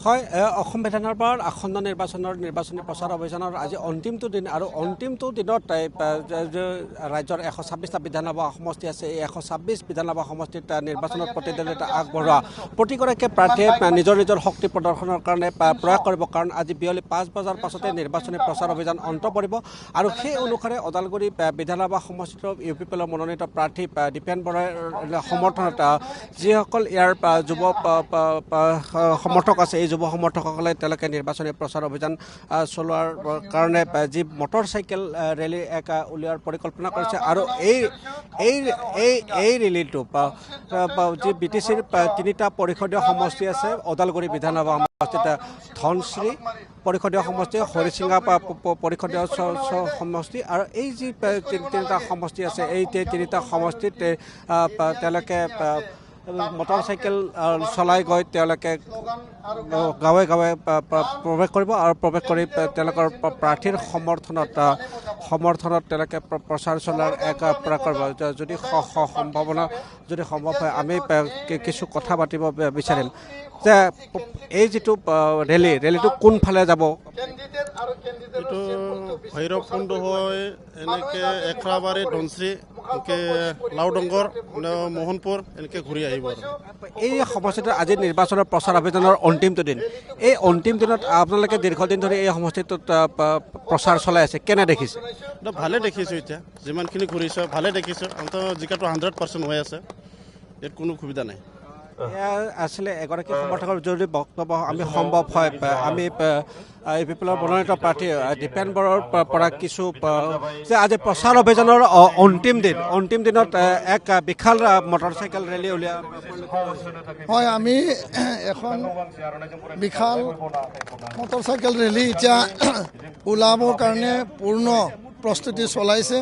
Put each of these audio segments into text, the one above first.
হয় অসম বিধানসভাৰ আসন্ন নিৰ্বাচনী প্ৰচাৰ অভিযানৰ আজি অন্তিমটো দিন আৰু অন্তিমটো দিনত ৰাজ্যৰ 126টা বিধানসভা সমষ্টি আছে এই 126 বিধানসভা সমষ্টিত নিৰ্বাচনত প্ৰতিদ্বন্দ্বিতা আগবঢ়োৱা প্ৰতিগৰাকী প্ৰাৰ্থীয়ে নিজৰ শক্তি প্ৰদৰ্শনৰ কাৰণে প্ৰয়াস কৰিব কাৰণ আজি বিয়লি 5 বজাৰ পাছতে নিৰ্বাচনী প্ৰচাৰ অভিযান অন্ত পৰিব আৰু সেই অনুসাৰে ওদালগুৰি বিধানসভা সমষ্টিৰ UPPLৰ মনোনীত প্ৰাৰ্থী দীপেন বৰাৰ সমৰ্থনত যিসকল ইয়াৰ যুৱ সমৰ্থক আছে এই যুৱ সমৰ্থকসকলে তেওঁলোকে নিৰ্বাচনী প্ৰচাৰ অভিযান চলোৱাৰ কাৰণে যি মটৰচাইকেল ৰেলী এক উলিওৱাৰ পৰিকল্পনা কৰিছে আৰু এই ৰেলীটো যি BTCৰ 3টা পৰিষদীয় সমষ্টি আছে ওদালগুৰি বিধানসভা সমষ্টিত ধনশ্ৰী পৰিষদীয় সমষ্টি হৰিচিঙা পৰিষদীয় সমষ্টি আৰু এই যি 3টা সমষ্টি আছে এই 3টা সমষ্টিত তেওঁলোকে মটৰচাইকেল চলাই গৈ তেওঁলোকে গাঁৱে গাঁৱে প্ৰৱেশ কৰিব আৰু প্ৰৱেশ কৰি তেওঁলোকৰ প্ৰাৰ্থীৰ সমৰ্থনত তেওঁলোকে প্ৰচাৰ চলোৱাৰ এক প্ৰয়াস কৰিব যদি সম্ভৱ হয় আমি কিছু কথা পাতিব বিচাৰিম যে এই যিটো ৰেলীটো কোনফালে যাব এইটো ভৈৰৱকুণ্ড হৈ এনেকৈ এখৰাবাৰী ধনশ্ৰী এনেকৈ লাওডঙ্গৰ মোহনপুৰ এনেকৈ ঘূৰি আহিব আৰু এই সমষ্টিটোত আজি নিৰ্বাচনৰ প্ৰচাৰ অভিযানৰ অন্তিমটো দিন এই অন্তিম দিনত আপোনালোকে দীৰ্ঘদিন ধৰি এই সমষ্টিটোত প্ৰচাৰ চলাই আছে কেনে দেখিছে ভালে দেখিছোঁ এতিয়া যিমানখিনি ঘূৰিছোঁ ভালে দেখিছোঁ অন্তত জিকাটো 100% হৈ আছে ইয়াত কোনো সুবিধা নাই আছিলে এগৰাকী সমৰ্থকৰ যদি বক্তব্য আমি সম্ভৱ হয় আমি UPPLৰ মনোনীত প্ৰাৰ্থী দীপেন বৰাৰ পৰা কিছু যে আজি প্ৰচাৰ অভিযানৰ অন্তিম দিনত এক বিশাল মটৰচাইকেল ৰেলী উলিওৱা হয় আমি এখন বিশাল মটৰচাইকেল ৰেলী এতিয়া ওলাবৰ কাৰণে পূৰ্ণ প্ৰস্তুতি চলাইছে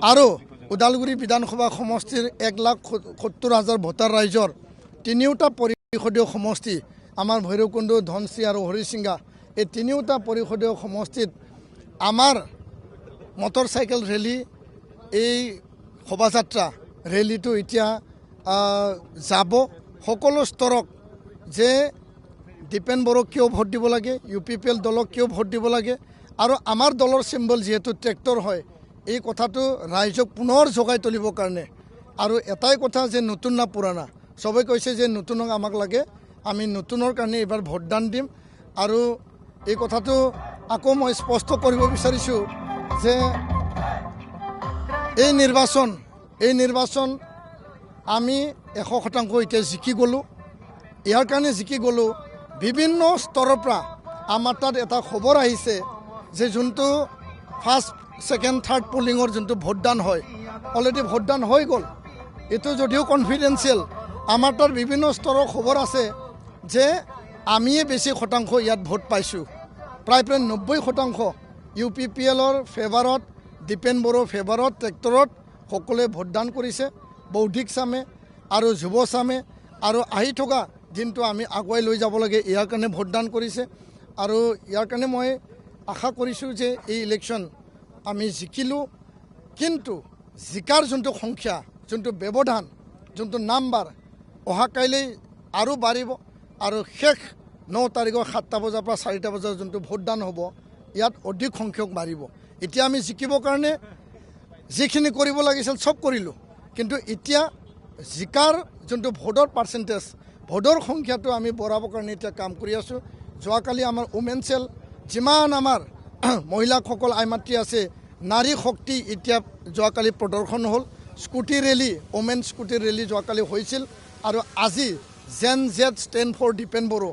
আৰু ওদালগুৰি বিধানসভা সমষ্টিৰ 1,70,000 ভোটাৰ ৰাইজৰ 3টা পৰিষদীয় সমষ্টি আমাৰ ভৈৰৱকুণ্ড ধনশ্ৰী আৰু হৰিচিঙা এই 3টা পৰিষদীয় সমষ্টিত আমাৰ মটৰচাইকেল ৰেলী এই শোভাযাত্ৰা ৰেলীটো এতিয়া যাব সকলো স্তৰক যে দীপেন বড়োক কিয় ভোট দিব লাগে UPPL দলক কিয় ভোট দিব লাগে আৰু আমাৰ দলৰ চিম্বল যিহেতু ট্ৰেক্টৰ হয় এই কথাটো ৰাইজক পুনৰ জগাই তুলিবৰ কাৰণে আৰু এটাই কথা যে নতুন না পুৰণা সবে কৈছে যে নতুনক আমাক লাগে আমি নতুনৰ কাৰণে এবাৰ ভোটদান দিম আৰু এই কথাটো আকৌ মই স্পষ্ট কৰিব বিচাৰিছোঁ যে এই নিৰ্বাচন আমি 100% এতিয়া জিকি গ'লোঁ ইয়াৰ কাৰণে জিকি গ'লোঁ বিভিন্ন স্তৰৰ পৰা আমাৰ তাত এটা খবৰ আহিছে যে যোনটো ফাৰ্ষ্ট ছেকেণ্ড থাৰ্ড পলিঙৰ যোনটো ভোটদান হয় অলৰেডি ভোটদান হৈ গ'ল এইটো যদিও কনফিডেন্সিয়েল আমাৰ তাত বিভিন্ন স্তৰৰ খবৰ আছে যে আমিয়ে বেছি শতাংশ ইয়াত ভোট পাইছোঁ প্ৰায় 90% UPPLৰ ফেভাৰত দীপেন বড়োৰ ফেভাৰত ট্ৰেক্টৰত সকলোৱে ভোটদান কৰিছে বৌদ্ধিক চামে আৰু যুৱ চামে আৰু আহি থকা দিনটো আমি আগুৱাই লৈ যাব লাগে ইয়াৰ কাৰণে ভোটদান কৰিছে আৰু ইয়াৰ কাৰণে মই আশা কৰিছোঁ যে এই ইলেকশ্যন আমি জিকিলোঁ কিন্তু জিকাৰ যোনটো সংখ্যা যোনটো ব্যৱধান যোনটো নাম্বাৰ অহা কাইলৈ আৰু বাঢ়িব আৰু শেষ 9 তাৰিখৰ 7টা বজাৰ পৰা 4টা বজাৰ যোনটো ভোটদান হ'ব ইয়াত অধিক সংখ্যক বাঢ়িব এতিয়া আমি জিকিবৰ কাৰণে যিখিনি কৰিব লাগিছিল চব কৰিলোঁ কিন্তু এতিয়া জিকাৰ যোনটো ভোটৰ পাৰ্চেণ্টেজ ভোটৰ সংখ্যাটো আমি বঢ়াবৰ কাৰণে এতিয়া কাম কৰি আছোঁ যোৱাকালি আমাৰ উমেন চেল যিমান আমাৰ মহিলাসকল আইমাতৃ আছে নাৰী শক্তি এতিয়া যোৱাকালি প্ৰদৰ্শন হ'ল scooty rally women scooty rally যোৱাকালি হৈছিল আৰু আজি Gen Z stand for Dipen Boro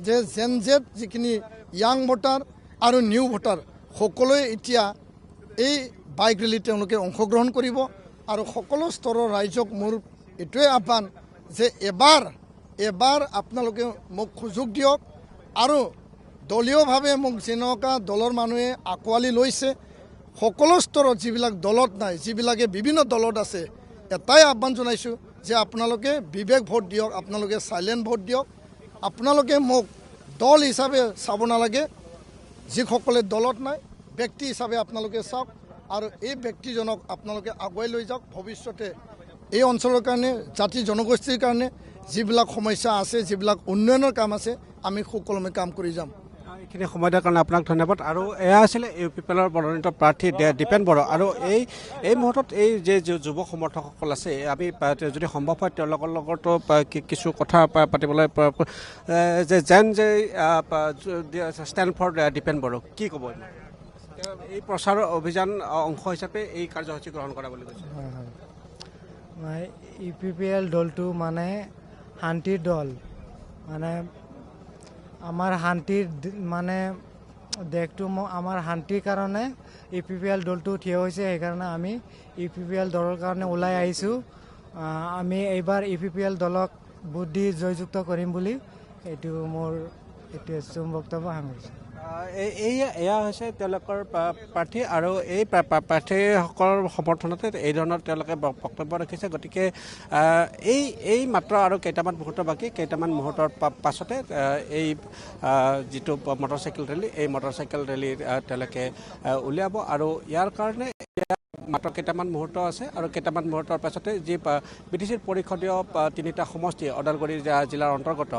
যে জেন জেড যিখিনি ইয়াং ভোটাৰ আৰু নিউ ভোটাৰ সকলোৱে এতিয়া এই বাইক ৰেলীত তেওঁলোকে অংশগ্ৰহণ কৰিব আৰু সকলো স্তৰৰ ৰাইজক মোৰ এইটোৱে আহ্বান যে এবাৰ আপোনালোকে মোক সুযোগ দিয়ক আৰু দলীয়ভাৱে মোক যেনেকুৱা দলৰ মানুহে আঁকোৱালি লৈছে সকলো স্তৰত যিবিলাক দলত নাই যিবিলাকে বিভিন্ন দলত আছে এটাই আহ্বান জনাইছোঁ যে আপোনালোকে বিবেক ভোট দিয়ক আপোনালোকে সাইলেন্ট ভোট দিয়ক আপোনালোকে মোক দল হিচাপে চাব নালাগে যিসকলে দলত নাই ব্যক্তি হিচাপে আপোনালোকে চাওক আৰু এই ব্যক্তিজনক আপোনালোকে আগুৱাই লৈ যাওক ভৱিষ্যতে এই অঞ্চলৰ কাৰণে জাতি জনগোষ্ঠীৰ কাৰণে যিবিলাক সমস্যা আছে যিবিলাক উন্নয়নৰ কাম আছে আমি সুকলমে কাম কৰি যাম এইখিনি সময় দিয়াৰ কাৰণে আপোনাক ধন্যবাদ আৰু এয়া আছিলে ইউ পি পি এলৰ মনোনীত প্ৰাৰ্থী দীপেন বড়ো আৰু এই মুহূৰ্তত এই যে যুৱ সমৰ্থকসকল আছে আমি যদি সম্ভৱ হয় তেওঁলোকৰ লগতো কিছু কথা পাতিবলৈ যে ষ্টেণ্ড ফৰ দীপেন বড়ো কি ক'ব এই প্ৰচাৰ অভিযান অংশ হিচাপে এই কাৰ্যসূচী গ্ৰহণ কৰা বুলি কৈছে ইউ পি পি এল দলটো মানে শান্তিৰ দল মানে আমাৰ শান্তিৰ মানে দেশটো আমাৰ শান্তিৰ কাৰণে ইউ পি পি এল দলটো থিয় হৈছে সেইকাৰণে আমি ইউ পি পি এল দলৰ কাৰণে ওলাই আহিছোঁ আমি এইবাৰ ইউ পি পি এল দলক ভোট দি জয়যুক্ত কৰিম বুলি এইটো মোৰ এইটো বক্তব্য সামৰিছোঁ এয়া হৈছে তেওঁলোকৰ প্ৰাৰ্থী আৰু এই প্ৰাৰ্থীসকলৰ সমৰ্থনতে এই ধৰণৰ তেওঁলোকে বক্তব্য ৰাখিছে গতিকে এই মাত্ৰ আৰু কেইটামান মুহূৰ্ত বাকী কেইটামান মুহূৰ্তৰ পাছতে এই যিটো মটৰচাইকেল ৰেলী এই মটৰচাইকেল ৰেলী তেওঁলোকে উলিয়াব আৰু ইয়াৰ কাৰণে মাত্ৰ কেইটামান মুহূৰ্ত আছে আৰু কেইটামান মুহূৰ্তৰ পাছতে যি বিটিচিৰ পৰিষদীয় তিনিটা সমষ্টি ওদালগুৰি জিলাৰ অন্তৰ্গত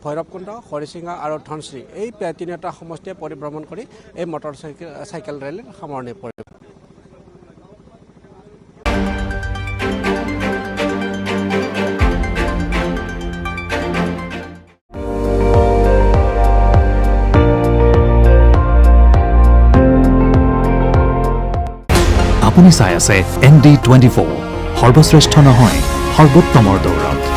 ভৈৰৱকুণ্ড হৰিচিঙা আৰু ধনশ্ৰী এই তিনিটা সমষ্টিয়ে পৰিভ্ৰমণ কৰি এই মটৰচাইকেল ৰেলীৰ সামৰণি পৰিব আপুনি চাই আছে ND24 সৰ্বশ্ৰেষ্ঠ নহয় সৰ্বোত্তমৰ দৌৰত